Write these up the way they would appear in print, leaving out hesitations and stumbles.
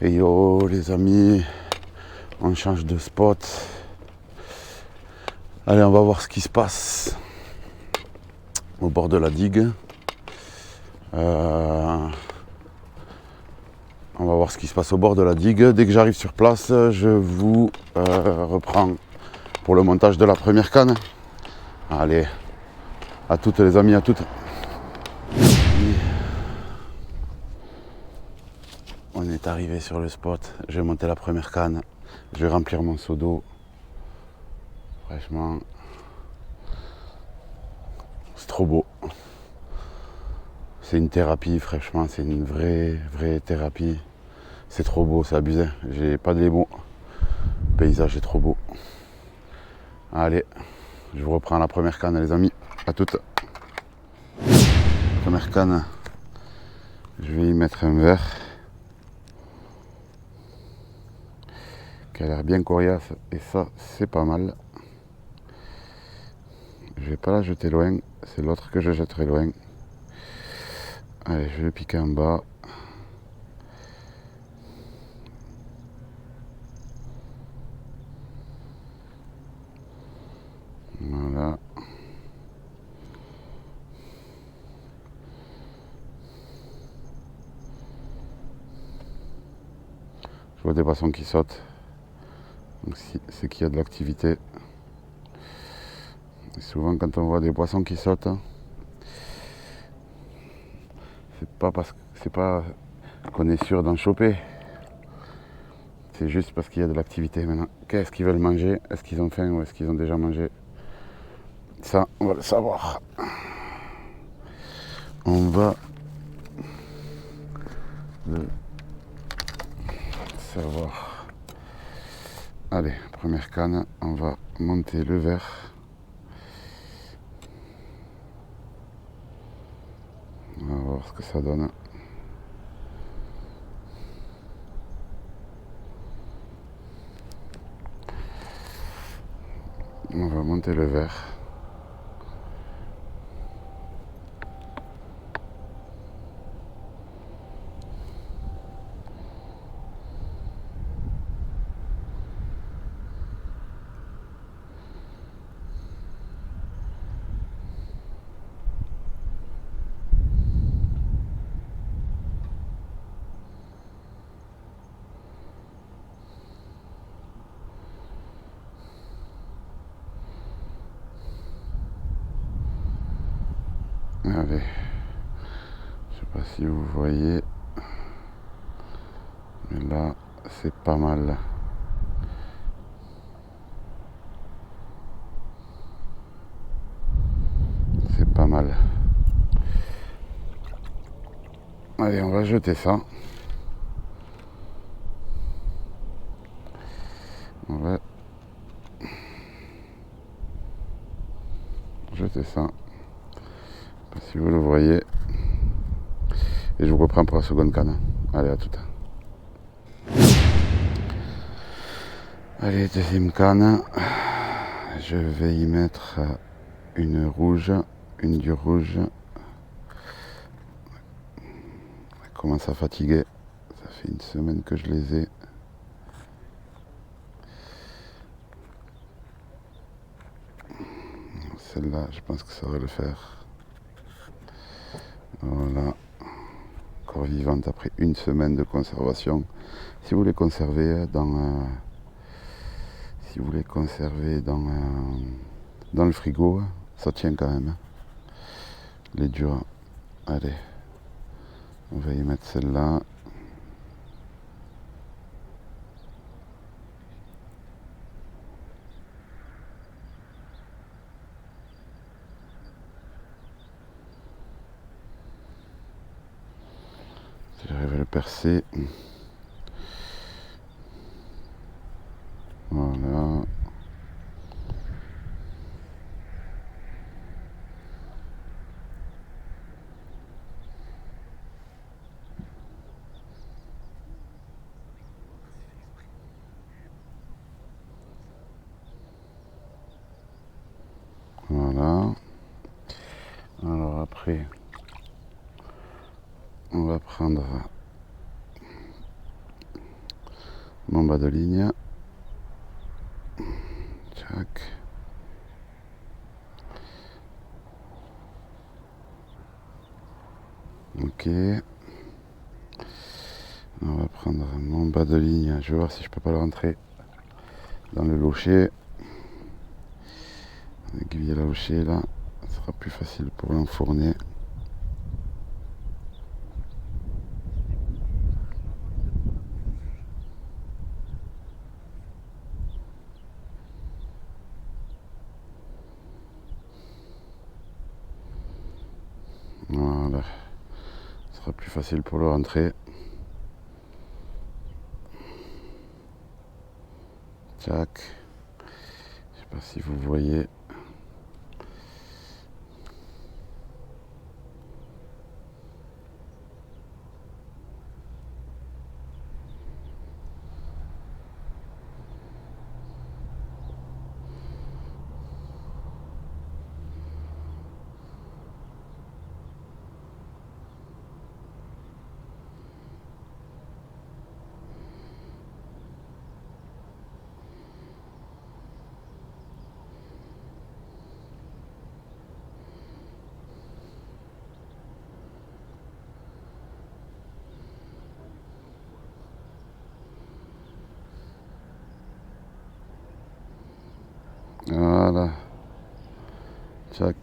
Et yo les amis, on change de spot. Allez, on va voir ce qui se passe au bord de la digue. On va voir ce qui se passe au bord de la digue. Dès que j'arrive sur place, je vous reprends pour le montage de la première canne. Allez, à toutes les amis, à toutes. On est arrivé sur le spot, je vais monter la première canne, je vais remplir mon seau d'eau. Franchement, c'est trop beau. C'est une thérapie, franchement, c'est une vraie thérapie. C'est trop beau, c'est abusé, j'ai pas de mots. Le paysage est trop beau. Allez, je vous reprends la première canne les amis, à toutes. Première canne, je vais y mettre un verre. Qui a l'air bien coriace et ça c'est pas mal. Je vais pas la jeter loin, c'est l'autre que je jetterai loin. Allez, je vais piquer en bas. Voilà. Je vois des poissons qui sautent. Donc c'est qu'il y a de l'activité. Et souvent quand on voit des poissons qui sautent, c'est pas qu'on est sûr d'en choper. C'est juste parce qu'il y a de l'activité maintenant. Qu'est-ce qu'ils veulent manger? Est-ce qu'ils ont faim ou est-ce qu'ils ont déjà mangé? Ça, on va le savoir. On va le savoir. Allez, première canne, on va monter le verre. On va voir ce que ça donne. On va monter le verre. Allez, je sais pas si vous voyez, mais là c'est pas mal. C'est pas mal. Allez, on va jeter ça. On va jeter ça. Je sais pas si vous le voyez. Et je vous reprends pour la seconde canne. Allez, à tout. Allez, deuxième canne. Je vais y mettre une rouge, une du rouge. Elle commence à fatiguer. Ça fait une semaine que je les ai. Celle-là, je pense que ça va le faire. Voilà. Encore vivante après une semaine de conservation. Si vous les conservez dans dans le frigo, ça tient quand même. Les durs. Allez, on va y mettre celle-là. Si j'arrive à le percer. Voilà. Voilà. Alors après, on va prendre Mon bas de ligne. Tac. Ok. On va prendre mon bas de ligne. Je vais voir si je peux pas le rentrer dans le locher. Aiguille à la locher là. Ce sera plus facile pour l'enfourner. Voilà. Ce sera plus facile pour le rentrer. Tac. Je sais pas si vous voyez. Voilà. Tac.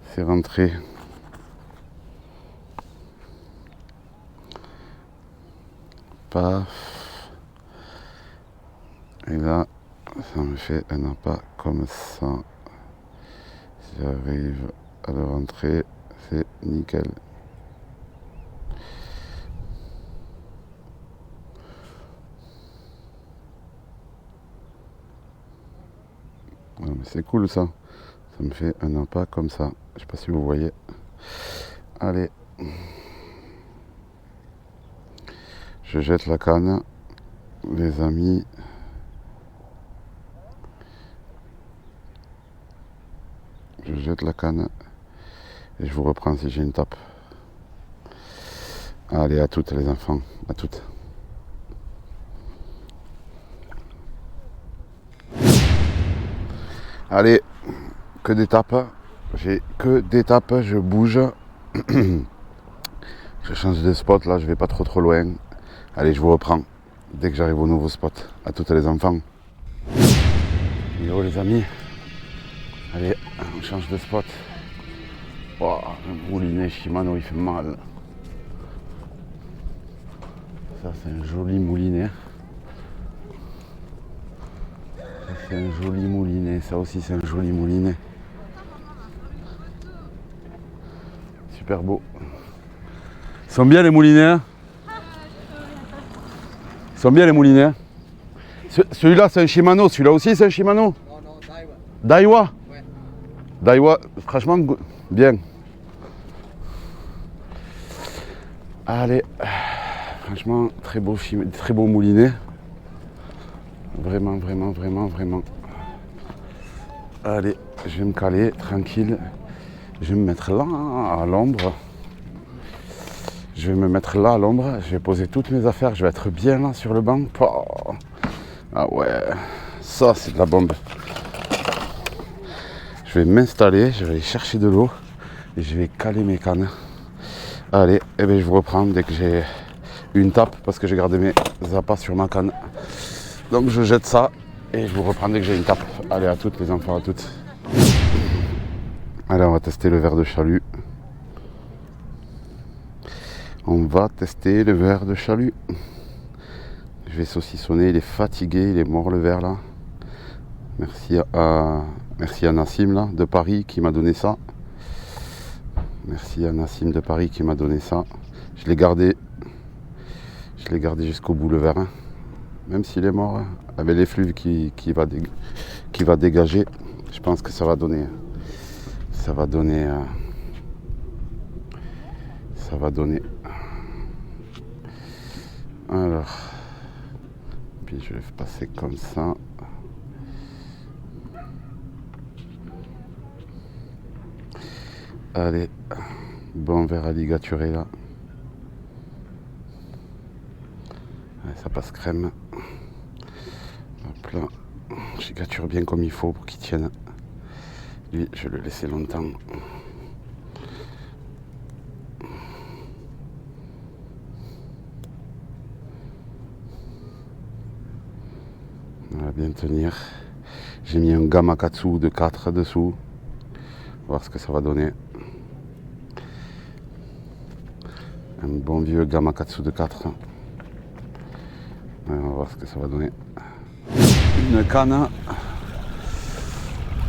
C'est rentré. Paf. Et là, ça me fait un appât comme ça. Si j'arrive à le rentrer, c'est nickel. Ouais, mais c'est cool ça. Ça me fait un appât comme ça. Je sais pas si vous voyez. Allez. Je jette la canne, les amis. Je jette la canne et je vous reprends si j'ai une tape. Allez, à toutes les enfants, à toutes. Allez, que des tapes. J'ai que des tapes, je bouge. Je change de spot là, je vais pas trop loin. Allez, je vous reprends dès que j'arrive au nouveau spot. À toutes les enfants. Yo les amis. Allez, on change de spot. Oh, le moulinet Shimano, il fait mal. Ça, c'est un joli moulinet. Ça, c'est un joli moulinet. Ça aussi, c'est un joli moulinet. Super beau. Ils sont bien les moulinets. Ils sont bien les moulinets. Celui-là, c'est un Shimano. Celui-là aussi, c'est un Shimano. Non, Daiwa. Daiwa. Ouais. Daiwa, franchement, bien. Allez, franchement, très beau moulinet. Vraiment. Allez, je vais me caler, tranquille. Je vais me mettre là, à l'ombre. Je vais me mettre là, à l'ombre. Je vais poser toutes mes affaires. Je vais être bien là, sur le banc. Oh. Ah ouais, ça, c'est de la bombe. Je vais m'installer, je vais aller chercher de l'eau. Et je vais caler mes cannes. Allez, et bien je vous reprends dès que j'ai une tape parce que j'ai gardé mes appâts sur ma canne. Donc je jette ça et je vous reprends dès que j'ai une tape. Allez, à toutes les enfants, à toutes. Allez, on va tester le verre de chalut. On va tester le verre de chalut. Je vais saucissonner, il est fatigué, il est mort le verre là. Merci à Nassim là, de Paris qui m'a donné ça. Merci à Nassim de Paris qui m'a donné ça. Je l'ai gardé jusqu'au bout le verre. Hein. Même s'il est mort, hein, avec l'effluve qui va dégager, je pense que ça va donner. Alors, puis je vais passer comme ça. Allez, bon verre à ligaturer là. Allez, ça passe crème. Hop là. Je gâture bien comme il faut pour qu'il tienne. Lui, je vais le laisser longtemps. On va bien tenir. J'ai mis un Gamakatsu de 4 dessous. On va voir ce que ça va donner. Un bon vieux Gamakatsu de 4. On va voir ce que ça va donner. Une canne.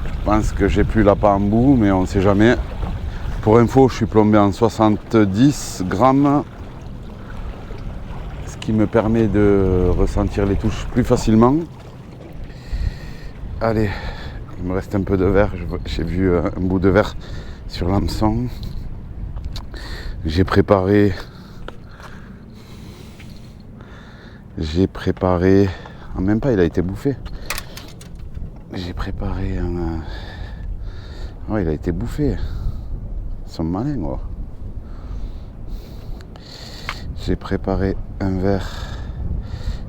Je pense que j'ai plus la pas en bout, mais on ne sait jamais. Pour info, je suis plombé en 70 grammes. Ce qui me permet de ressentir les touches plus facilement. Allez, il me reste un peu de verre. J'ai vu un bout de verre sur l'hameçon. J'ai préparé. Ah, même pas, il a été bouffé. J'ai préparé un. Ouais, il a été bouffé. Ils sont malins, quoi. J'ai préparé un verre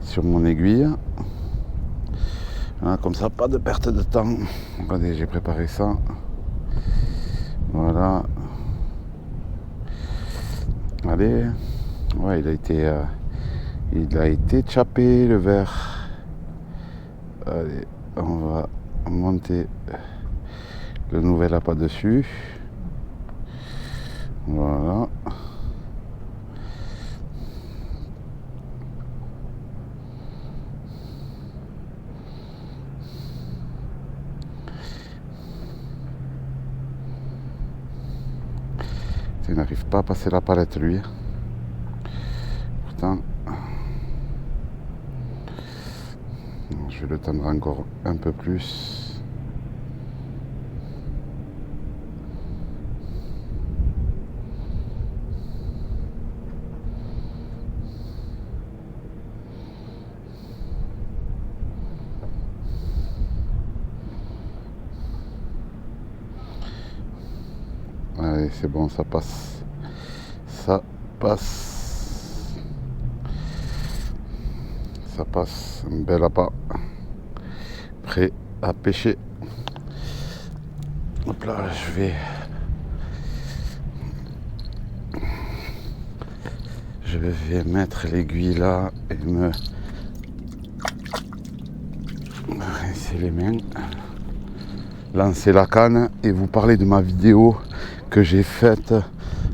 sur mon aiguille. Voilà, comme ça, pas de perte de temps. Regardez, j'ai préparé ça. Voilà. Allez. Ouais, il a été chapé, le verre. Allez, on va monter le nouvel appât dessus. Voilà. Il n'arrive pas à passer la palette, lui. Pourtant, je vais le tendre encore un peu plus. Allez, c'est bon, ça passe. Ça passe. Ça passe. Un bel appât. Prêt à pêcher. Hop là, je vais mettre l'aiguille là et me rincer les mains, lancer la canne et vous parler de ma vidéo que j'ai faite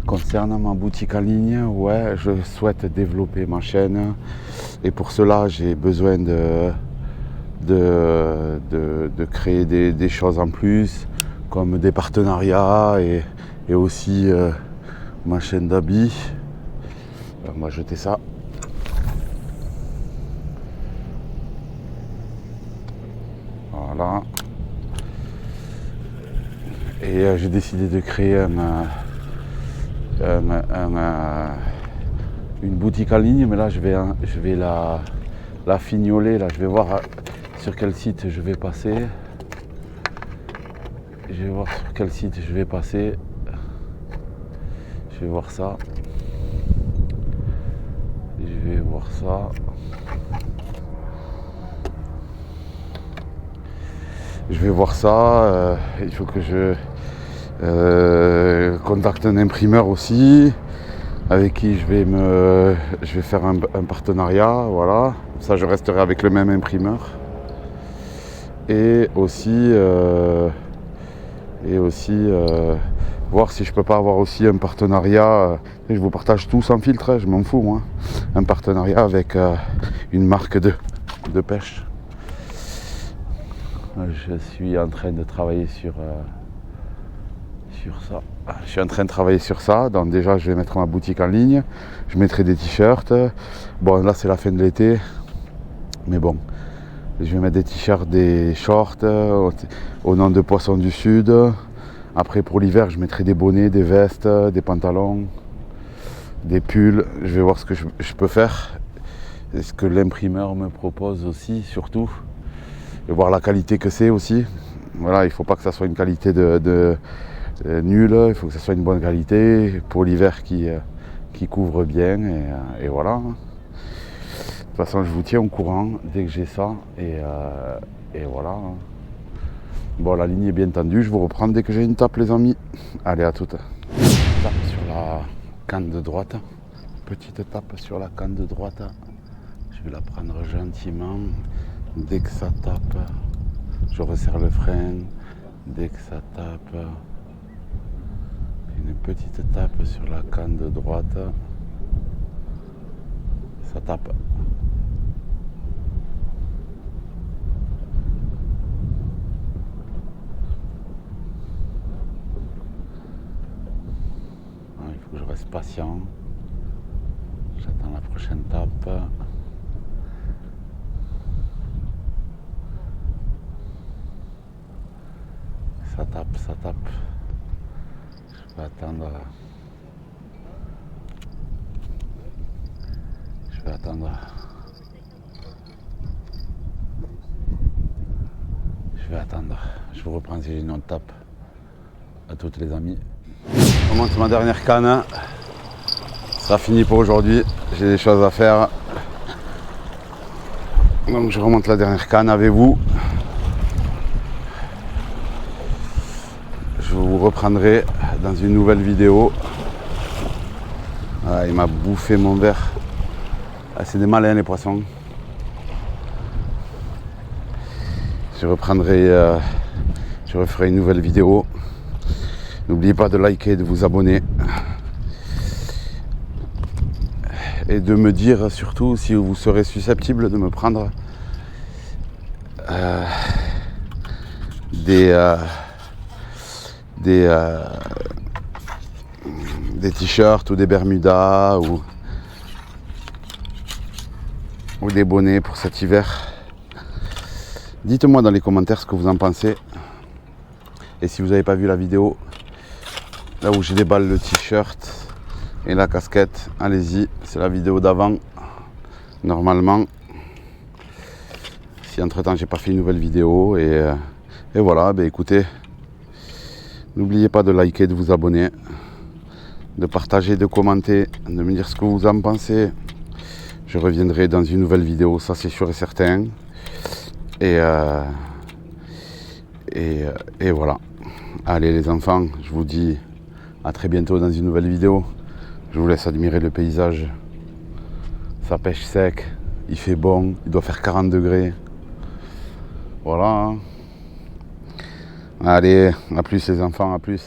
concernant ma boutique en ligne. Ouais, je souhaite développer ma chaîne et pour cela j'ai besoin de créer des choses en plus, comme des partenariats et aussi ma chaîne d'habits. On va jeter ça. Voilà. Et j'ai décidé de créer une boutique en ligne, mais là je vais la fignoler. Là, je vais voir sur quel site je vais passer. Je vais voir sur quel site je vais passer. Je vais voir ça. Je vais voir ça. Je vais voir ça. Il faut que je contacte un imprimeur aussi, avec qui je vais faire un partenariat. Voilà. Ça, je resterai avec le même imprimeur. Et aussi voir si je peux pas avoir aussi un partenariat. Je vous partage tout sans filtre, je m'en fous moi. Un partenariat avec une marque de pêche. Je suis en train de travailler sur ça. Je suis en train de travailler sur ça. Donc déjà je vais mettre ma boutique en ligne. Je mettrai des t-shirts. Bon là c'est la fin de l'été. Mais bon. Je vais mettre des t-shirts, des shorts au nom de Poissons du Sud. Après pour l'hiver je mettrai des bonnets, des vestes, des pantalons, des pulls. Je vais voir ce que je peux faire. Et ce que l'imprimeur me propose aussi surtout. Et voir la qualité que c'est aussi. Voilà, il ne faut pas que ça soit une qualité nulle, il faut que ça soit une bonne qualité pour l'hiver qui couvre bien et voilà. toute façon, je vous tiens au courant dès que j'ai ça. Et voilà. Bon, la ligne est bien tendue. Je vous reprends dès que j'ai une tape, les amis. Allez, à toutes. Tape sur la canne de droite. Petite tape sur la canne de droite. Je vais la prendre gentiment. Dès que ça tape, je resserre le frein. Dès que ça tape, une petite tape sur la canne de droite. Ça tape. Il faut que je reste patient. J'attends la prochaine tape. Ça tape, ça tape. Je vais attendre. Je vais attendre. Je vais attendre. Je vous reprends si j'ai une autre tape. À toutes les amis. Je remonte ma dernière canne. Ce sera fini pour aujourd'hui. J'ai des choses à faire. Donc je remonte la dernière canne avec vous. Je vous reprendrai dans une nouvelle vidéo. Ah, il m'a bouffé mon verre. Ah, c'est des malins les poissons. Je referai une nouvelle vidéo. N'oubliez pas de liker, de vous abonner. Et de me dire surtout si vous serez susceptible de me prendre des t-shirts ou des bermudas ou des bonnets pour cet hiver. Dites-moi dans les commentaires ce que vous en pensez. Et si vous n'avez pas vu la vidéo, là où j'ai déballe le t-shirt et la casquette, allez-y, c'est la vidéo d'avant. Normalement, si entre temps j'ai pas fait une nouvelle vidéo et voilà, écoutez, n'oubliez pas de liker, de vous abonner, de partager, de commenter, de me dire ce que vous en pensez. Je reviendrai dans une nouvelle vidéo, ça c'est sûr et certain. Et voilà. Allez les enfants, je vous dis à très bientôt dans une nouvelle vidéo. Je vous laisse admirer le paysage. Ça pêche sec, il fait bon, il doit faire 40 degrés. Voilà. Allez, à plus les enfants, à plus.